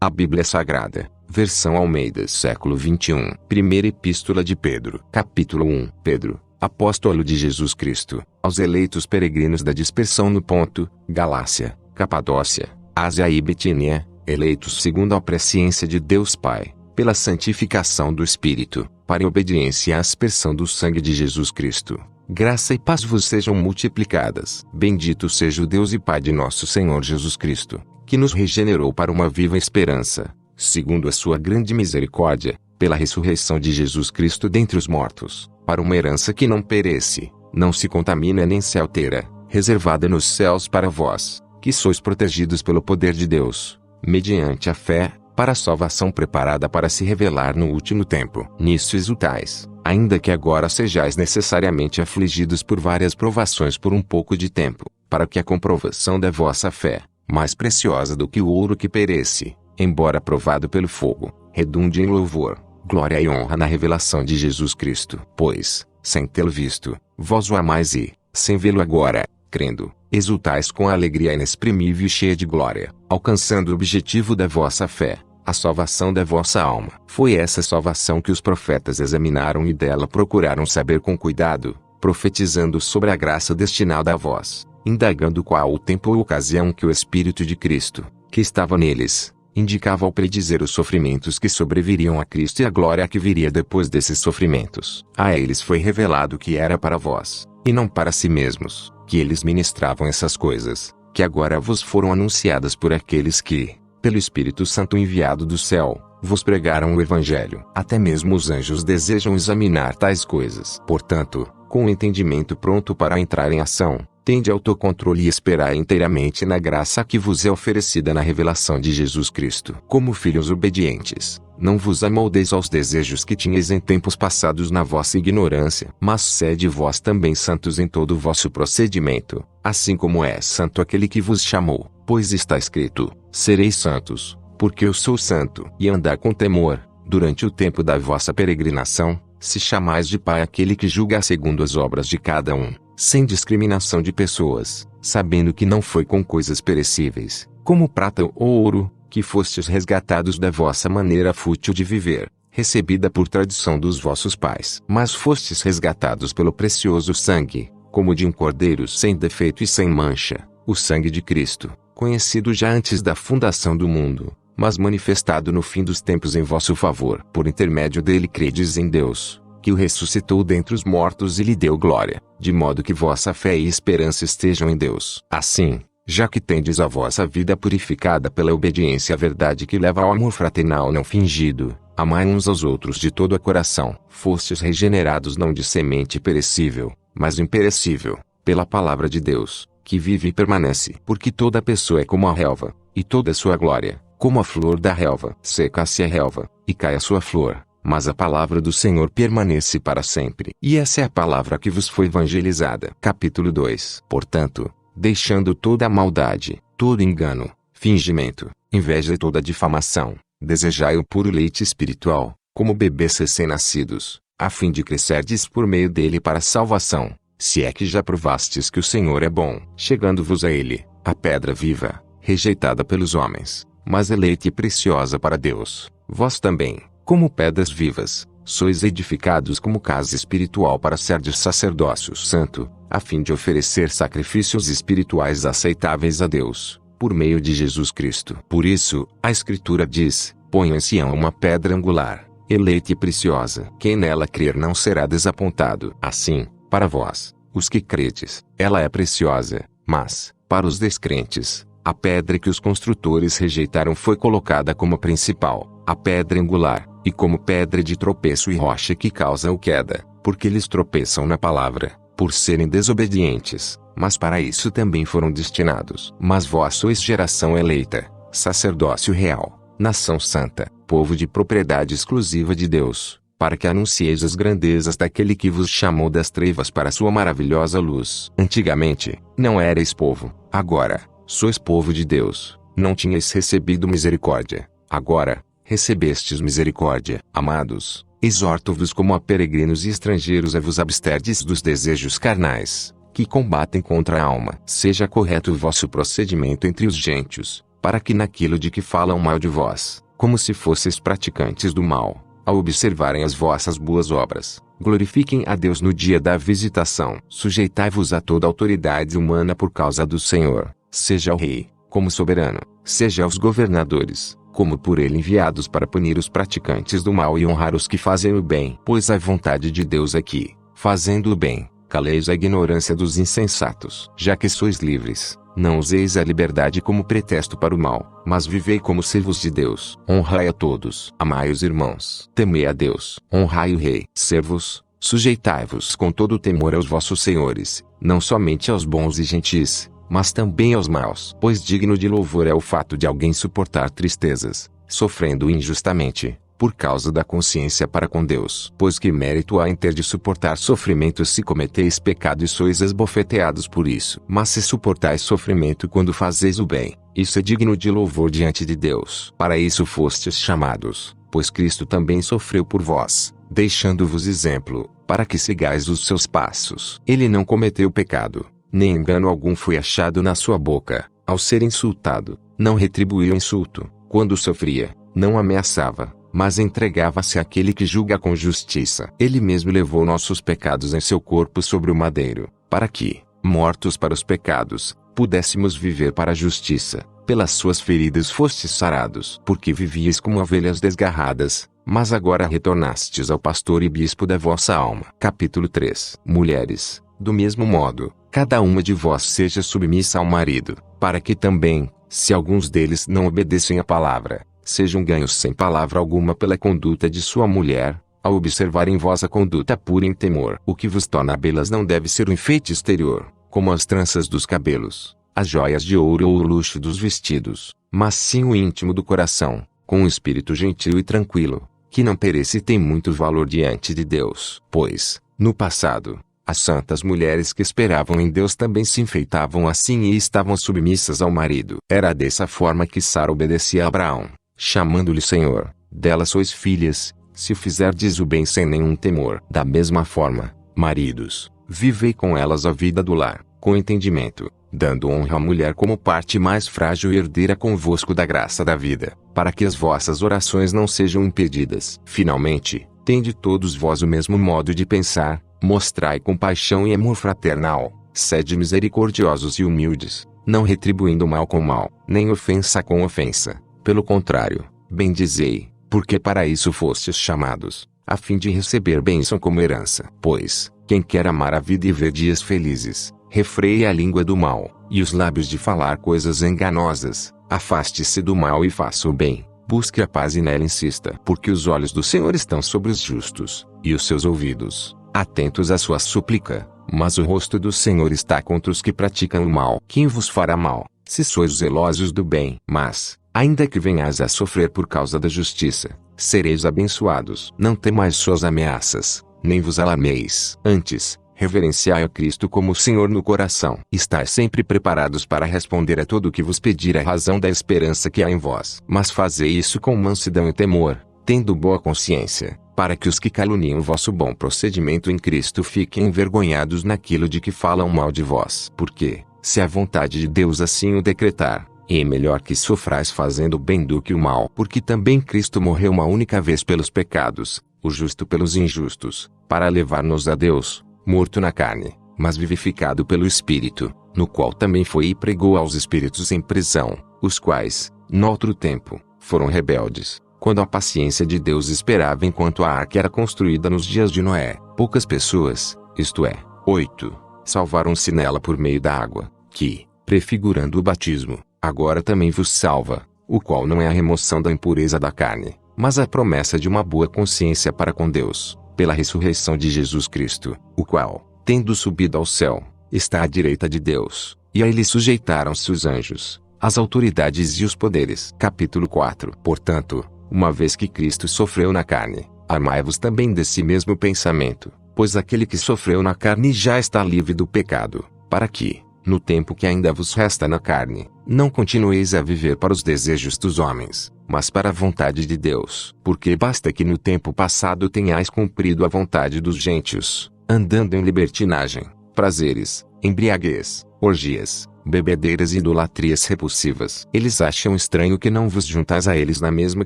A Bíblia Sagrada, versão Almeida século XXI. Primeira Epístola de Pedro. Capítulo 1. Pedro, apóstolo de Jesus Cristo, aos eleitos peregrinos da dispersão no Ponto, Galácia, Capadócia, Ásia e Bitínia, eleitos segundo a presciência de Deus Pai, pela santificação do Espírito, para a obediência e a aspersão do sangue de Jesus Cristo. Graça e paz vos sejam multiplicadas. Bendito seja o Deus e Pai de nosso Senhor Jesus Cristo, que nos regenerou para uma viva esperança, segundo a sua grande misericórdia, pela ressurreição de Jesus Cristo dentre os mortos, para uma herança que não perece, não se contamina nem se altera, reservada nos céus para vós, que sois protegidos pelo poder de Deus, mediante a fé, para a salvação preparada para se revelar no último tempo. Nisso exultais, ainda que agora sejais necessariamente afligidos por várias provações por um pouco de tempo, para que a comprovação da vossa fé, mais preciosa do que o ouro que perece, embora provado pelo fogo, redunde em louvor, glória e honra na revelação de Jesus Cristo. Pois, sem tê-lo visto, vós o amais e, sem vê-lo agora, crendo, exultais com a alegria inexprimível e cheia de glória, alcançando o objetivo da vossa fé, a salvação da vossa alma. Foi essa salvação que os profetas examinaram e dela procuraram saber com cuidado, profetizando sobre a graça destinada a vós, indagando qual o tempo ou ocasião que o Espírito de Cristo, que estava neles, indicava ao predizer os sofrimentos que sobreviriam a Cristo e a glória que viria depois desses sofrimentos. A eles foi revelado que era para vós, e não para si mesmos, que eles ministravam essas coisas, que agora vos foram anunciadas por aqueles que, pelo Espírito Santo enviado do céu, vos pregaram o Evangelho. Até mesmo os anjos desejam examinar tais coisas. Portanto, com o entendimento pronto para entrar em ação, tende autocontrole e esperar inteiramente na graça que vos é oferecida na revelação de Jesus Cristo. Como filhos obedientes, não vos amoldeis aos desejos que tinhais em tempos passados na vossa ignorância, mas sede vós também santos em todo o vosso procedimento, assim como é santo aquele que vos chamou. Pois está escrito: sereis santos, porque eu sou santo. E andar com temor, durante o tempo da vossa peregrinação, se chamais de Pai aquele que julga segundo as obras de cada um, sem discriminação de pessoas, sabendo que não foi com coisas perecíveis, como prata ou ouro, que fostes resgatados da vossa maneira fútil de viver, recebida por tradição dos vossos pais. Mas fostes resgatados pelo precioso sangue, como de um cordeiro sem defeito e sem mancha, o sangue de Cristo, conhecido já antes da fundação do mundo, mas manifestado no fim dos tempos em vosso favor. Por intermédio dele credes em Deus, que o ressuscitou dentre os mortos e lhe deu glória, de modo que vossa fé e esperança estejam em Deus. Assim, já que tendes a vossa vida purificada pela obediência à verdade que leva ao amor fraternal não fingido, amai uns aos outros de todo o coração. Fostes regenerados não de semente perecível, mas imperecível, pela palavra de Deus, que vive e permanece. Porque toda pessoa é como a relva, e toda a sua glória, como a flor da relva. Seca-se a relva, e cai a sua flor, mas a palavra do Senhor permanece para sempre. E essa é a palavra que vos foi evangelizada. Capítulo 2. Portanto, deixando toda a maldade, todo engano, fingimento, inveja e toda difamação, desejai o puro leite espiritual, como bebês recém-nascidos, a fim de crescerdes por meio dele para a salvação, se é que já provastes que o Senhor é bom. Chegando-vos a ele, a pedra viva, rejeitada pelos homens, mas eleita e preciosa para Deus, vós também, como pedras vivas, sois edificados como casa espiritual para serdes sacerdócio santo, a fim de oferecer sacrifícios espirituais aceitáveis a Deus, por meio de Jesus Cristo. Por isso, a Escritura diz: ponha em Sião uma pedra angular, eleita e preciosa. Quem nela crer não será desapontado. Assim, para vós, os que credes, ela é preciosa, mas, para os descrentes, a pedra que os construtores rejeitaram foi colocada como principal, a pedra angular, e como pedra de tropeço e rocha que causa o queda, porque eles tropeçam na palavra, por serem desobedientes, mas para isso também foram destinados. Mas vós sois geração eleita, sacerdócio real, nação santa, povo de propriedade exclusiva de Deus, para que anuncieis as grandezas daquele que vos chamou das trevas para a sua maravilhosa luz. Antigamente, não erais povo, agora, sois povo de Deus. Não tinhais recebido misericórdia, agora, recebestes misericórdia. Amados, exorto-vos como a peregrinos e estrangeiros a vos absterdes dos desejos carnais, que combatem contra a alma. Seja correto o vosso procedimento entre os gentios, para que naquilo de que falam mal de vós, como se fosseis praticantes do mal, ao observarem as vossas boas obras, glorifiquem a Deus no dia da visitação. Sujeitai-vos a toda autoridade humana por causa do Senhor, seja ao rei, como soberano, seja aos governadores, como por ele enviados para punir os praticantes do mal e honrar os que fazem o bem. Pois a vontade de Deus é que, fazendo o bem, caleis a ignorância dos insensatos. Já que sois livres, não useis a liberdade como pretexto para o mal, mas vivei como servos de Deus. Honrai a todos. Amai os irmãos. Temei a Deus. Honrai o rei. Servos, sujeitai-vos com todo o temor aos vossos senhores, não somente aos bons e gentis, mas também aos maus. Pois digno de louvor é o fato de alguém suportar tristezas, sofrendo injustamente, por causa da consciência para com Deus. Pois que mérito há em ter de suportar sofrimentos se cometeis pecado e sois esbofeteados por isso? Mas se suportais sofrimento quando fazeis o bem, isso é digno de louvor diante de Deus. Para isso fostes chamados, pois Cristo também sofreu por vós, deixando-vos exemplo, para que sigais os seus passos. Ele não cometeu pecado, nem engano algum foi achado na sua boca. Ao ser insultado, não retribuiu insulto. Quando sofria, não ameaçava, mas entregava-se àquele que julga com justiça. Ele mesmo levou nossos pecados em seu corpo sobre o madeiro, para que, mortos para os pecados, pudéssemos viver para a justiça. Pelas suas feridas fostes sarados. Porque vivíeis como ovelhas desgarradas, mas agora retornastes ao pastor e bispo da vossa alma. Capítulo 3. Mulheres, do mesmo modo, cada uma de vós seja submissa ao marido, para que também, se alguns deles não obedecem à palavra, sejam ganhos sem palavra alguma pela conduta de sua mulher, ao observar em vós a conduta pura em temor. O que vos torna belas não deve ser o enfeite exterior, como as tranças dos cabelos, as joias de ouro ou o luxo dos vestidos, mas sim o íntimo do coração, com um espírito gentil e tranquilo, que não pereça e tem muito valor diante de Deus. Pois, no passado, as santas mulheres que esperavam em Deus também se enfeitavam assim e estavam submissas ao marido. Era dessa forma que Sara obedecia a Abraão, chamando-lhe Senhor. Dela sois filhas, se fizerdes o bem sem nenhum temor. Da mesma forma, maridos, vivei com elas a vida do lar, com entendimento, dando honra à mulher como parte mais frágil e herdeira convosco da graça da vida, para que as vossas orações não sejam impedidas. Finalmente, tende todos vós o mesmo modo de pensar, mostrai compaixão e amor fraternal, sede misericordiosos e humildes, não retribuindo mal com mal, nem ofensa com ofensa. Pelo contrário, bendizei, porque para isso fostes chamados, a fim de receber bênção como herança. Pois, quem quer amar a vida e ver dias felizes, refreie a língua do mal, e os lábios de falar coisas enganosas. Afaste-se do mal e faça o bem, busque a paz e nela insista. Porque os olhos do Senhor estão sobre os justos, e os seus ouvidos, atentos à sua súplica, mas o rosto do Senhor está contra os que praticam o mal. Quem vos fará mal, se sois zelosos do bem? Mas, ainda que venhais a sofrer por causa da justiça, sereis abençoados. Não temais suas ameaças, nem vos alarmeis. Antes, reverenciai a Cristo como Senhor no coração. Estais sempre preparados para responder a todo o que vos pedir a razão da esperança que há em vós. Mas fazei isso com mansidão e temor, tendo boa consciência, para que os que caluniam o vosso bom procedimento em Cristo fiquem envergonhados naquilo de que falam mal de vós. Porque, se a vontade de Deus assim o decretar, é melhor que sofrais fazendo o bem do que o mal. Porque também Cristo morreu uma única vez pelos pecados, o justo pelos injustos, para levar-nos a Deus, morto na carne, mas vivificado pelo Espírito, no qual também foi e pregou aos espíritos em prisão, os quais, noutro tempo, foram rebeldes, quando a paciência de Deus esperava enquanto a arca era construída nos dias de Noé. Poucas pessoas, isto é, 8, salvaram-se nela por meio da água, que, prefigurando o batismo, agora também vos salva, o qual não é a remoção da impureza da carne, mas a promessa de uma boa consciência para com Deus, pela ressurreição de Jesus Cristo, o qual, tendo subido ao céu, está à direita de Deus, e a ele sujeitaram-se os anjos, as autoridades e os poderes. Capítulo 4. Portanto, uma vez que Cristo sofreu na carne, armai-vos também desse mesmo pensamento, pois aquele que sofreu na carne já está livre do pecado, para que, no tempo que ainda vos resta na carne, não continueis a viver para os desejos dos homens, mas para a vontade de Deus. Porque basta que no tempo passado tenhais cumprido a vontade dos gentios, andando em libertinagem, prazeres, embriaguez, orgias, bebedeiras e idolatrias repulsivas. Eles acham estranho que não vos juntais a eles na mesma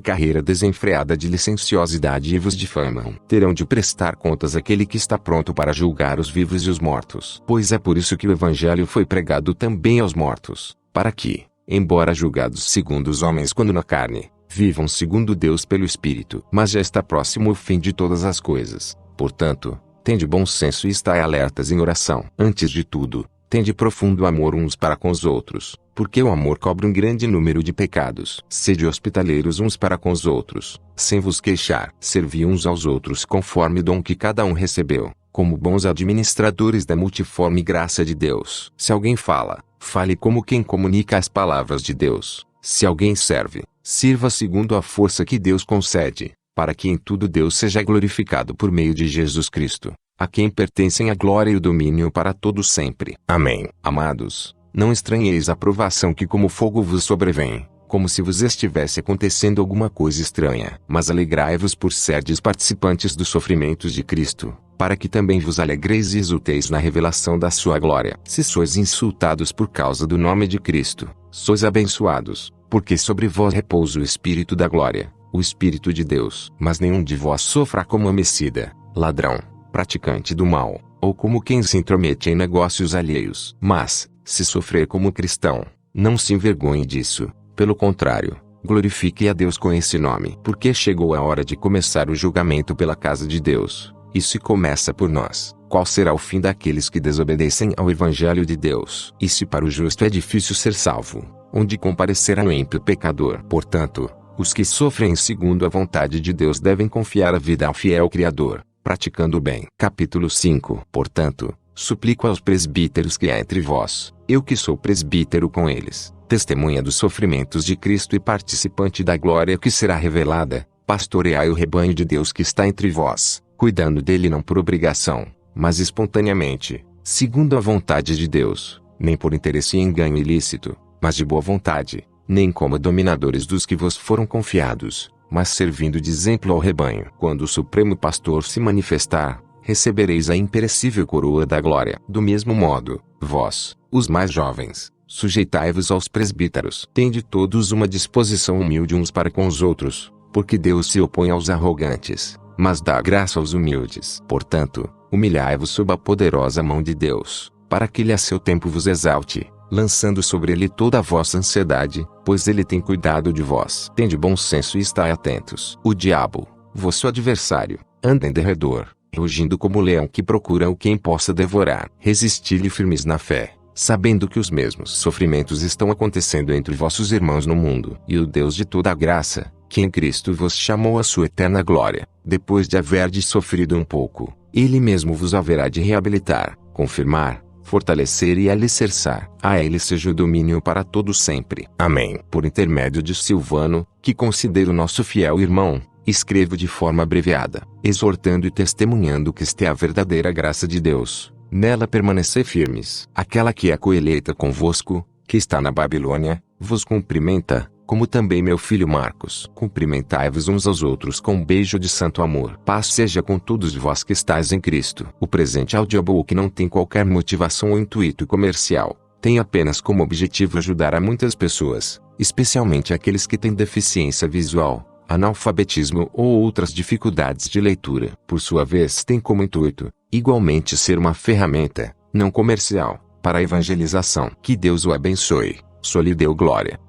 carreira desenfreada de licenciosidade e vos difamam. Terão de prestar contas àquele que está pronto para julgar os vivos e os mortos. Pois é por isso que o Evangelho foi pregado também aos mortos, para que, embora julgados segundo os homens quando na carne, vivam segundo Deus pelo Espírito. Mas já está próximo o fim de todas as coisas. Portanto, tende bom senso e estai alertas em oração. Antes de tudo, tende profundo amor uns para com os outros, porque o amor cobre um grande número de pecados. Sede hospitaleiros uns para com os outros, sem vos queixar. Servi uns aos outros conforme o dom que cada um recebeu, como bons administradores da multiforme graça de Deus. Se alguém fala, fale como quem comunica as palavras de Deus. Se alguém serve, sirva segundo a força que Deus concede, para que em tudo Deus seja glorificado por meio de Jesus Cristo, a quem pertencem a glória e o domínio para todos sempre. Amém. Amados, não estranheis a provação que como fogo vos sobrevém, como se vos estivesse acontecendo alguma coisa estranha. Mas alegrai-vos por serdes participantes dos sofrimentos de Cristo, para que também vos alegreis e exulteis na revelação da sua glória. Se sois insultados por causa do nome de Cristo, sois abençoados, porque sobre vós repousa o Espírito da glória, o Espírito de Deus. Mas nenhum de vós sofra como homicida, ladrão, praticante do mal, ou como quem se intromete em negócios alheios. Mas, se sofrer como cristão, não se envergonhe disso, pelo contrário, glorifique a Deus com esse nome. Porque chegou a hora de começar o julgamento pela casa de Deus, e se começa por nós, qual será o fim daqueles que desobedecem ao Evangelho de Deus? E se para o justo é difícil ser salvo, onde comparecerá o ímpio pecador? Portanto, os que sofrem segundo a vontade de Deus devem confiar a vida ao fiel Criador, praticando o bem. Capítulo 5. Portanto, suplico aos presbíteros que há entre vós, eu que sou presbítero com eles, testemunha dos sofrimentos de Cristo e participante da glória que será revelada, pastoreai o rebanho de Deus que está entre vós, cuidando dele não por obrigação, mas espontaneamente, segundo a vontade de Deus, nem por interesse em ganho ilícito, mas de boa vontade, nem como dominadores dos que vos foram confiados, mas servindo de exemplo ao rebanho. Quando o Supremo Pastor se manifestar, recebereis a imperecível coroa da glória. Do mesmo modo, vós, os mais jovens, sujeitai-vos aos presbíteros. Tende todos uma disposição humilde uns para com os outros, porque Deus se opõe aos arrogantes, mas dá graça aos humildes. Portanto, humilhai-vos sob a poderosa mão de Deus, para que ele a seu tempo vos exalte, lançando sobre ele toda a vossa ansiedade, pois ele tem cuidado de vós. Tende bom senso e estai atentos. O diabo, vosso adversário, anda em derredor, rugindo como leão que procura o quem possa devorar. Resisti-lhe firmes na fé, sabendo que os mesmos sofrimentos estão acontecendo entre vossos irmãos no mundo. E o Deus de toda a graça, que em Cristo vos chamou à sua eterna glória, depois de haverdes sofrido um pouco, ele mesmo vos haverá de reabilitar, confirmar, fortalecer e alicerçar. A ele seja o domínio para todos sempre. Amém. Por intermédio de Silvano, que considero nosso fiel irmão, escrevo de forma abreviada, exortando e testemunhando que esta é a verdadeira graça de Deus. Nela permanecei firmes. Aquela que é coeleita convosco, que está na Babilônia, vos cumprimenta, como também meu filho Marcos. Cumprimentai-vos uns aos outros com um beijo de santo amor. Paz seja com todos vós que estáis em Cristo. O presente audiobook não tem qualquer motivação ou intuito comercial. Tem apenas como objetivo ajudar a muitas pessoas, especialmente aqueles que têm deficiência visual, analfabetismo ou outras dificuldades de leitura. Por sua vez, tem como intuito, igualmente, ser uma ferramenta, não comercial, para a evangelização. Que Deus o abençoe. Só lhe deu glória.